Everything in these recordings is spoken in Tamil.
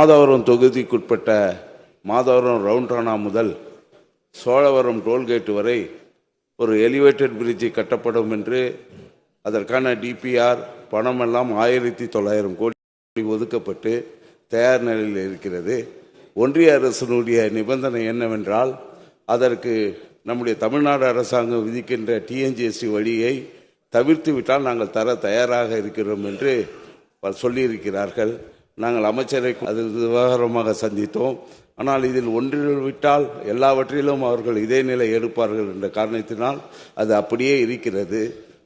மாதவரம் தொகுதிக்குட்பட்ட மாதவரம் ரவுண்டானா முதல் சோழவரம் டோல்கேட் வரை ஒரு எலிவேட்டட் பிரிட்ஜ் கட்டப்படும் என்று அதற்கான டிபிஆர் பணமெல்லாம் 1900 கோடி ஒதுக்கப்பட்டு தயார் நிலையில் இருக்கிறது. ஒன்றிய அரசினுடைய நிபந்தனை என்னவென்றால், அதற்கு நம்முடைய தமிழ்நாடு அரசாங்கம் விதிக்கின்ற டிஎன்ஜிஎஸ்டி வழியை தவிர்த்து விட்டால் நாங்கள் தர தயாராக இருக்கிறோம் என்று சொல்லியிருக்கிறார்கள். நாங்கள் அமைச்சரை அது விவகாரமாக சந்தித்தோம். ஆனால் இதில் ஒன்றில் விட்டால் எல்லாவற்றிலும் அவர்கள் இதே நிலை எடுப்பார்கள் என்ற காரணத்தினால் அது அப்படியே இருக்கிறது.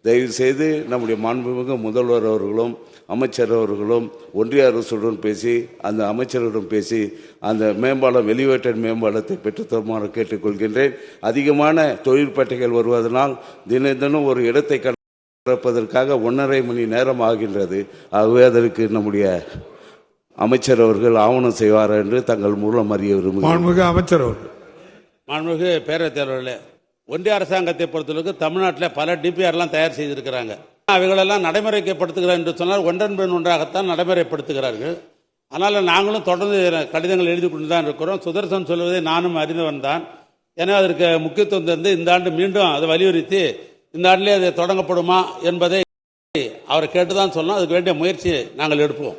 தயவு செய்து நம்முடைய மாண்புமிகு முதல்வர் அவர்களும் அமைச்சர் அவர்களும் ஒன்றிய அரசுடன் பேசி அந்த அமைச்சருடன் பேசி அந்த மேம்பாலம் எலிவேட்டட் மேம்பாலத்தை பெற்றுத்தருமாறு கேட்டுக்கொள்கின்றேன். அதிகமான தொழிற்பேட்டைகள் வருவதனால் தினம் ஒரு இடத்தை கடப்பதற்காக 1.5 மணி நேரம் ஆகின்றது. ஆகவே அதற்கு நம்முடைய அமைச்சர் அவர்கள் ஆவணம் செய்வார் என்று தங்கள் மூலம் அறிய விரும்புகிறேன். அமைச்சர் அவர்கள். மாண்புமிகு பேரவைத் தலைவர்களே, ஒன்றிய அரசாங்கத்தை பொறுத்தளவுக்கு தமிழ்நாட்டில் பல டிபிஆர்லாம் தயார் செய்திருக்கிறாங்க. அவைகளெல்லாம் நடைமுறைப்படுத்துகிறார் என்று சொன்னால் ஒன்றன் பின் ஒன்றாகத்தான் நடைமுறைப்படுத்துகிறார்கள். அதனால் நாங்களும் தொடர்ந்து கடிதங்கள் எழுதி கொண்டு தான் இருக்கிறோம். சுதர்சன் சொல்வதை நானும் அறிந்தவன் தான். எனவே அதற்கு முக்கியத்துவம் தந்து இந்த ஆண்டு மீண்டும் அதை வலியுறுத்தி இந்த ஆண்டிலே அது தொடங்கப்படுமா என்பதை அவரை கேட்டுதான் சொல்லணும். அதுக்கு வேண்டிய முயற்சி நாங்கள் எடுப்போம்.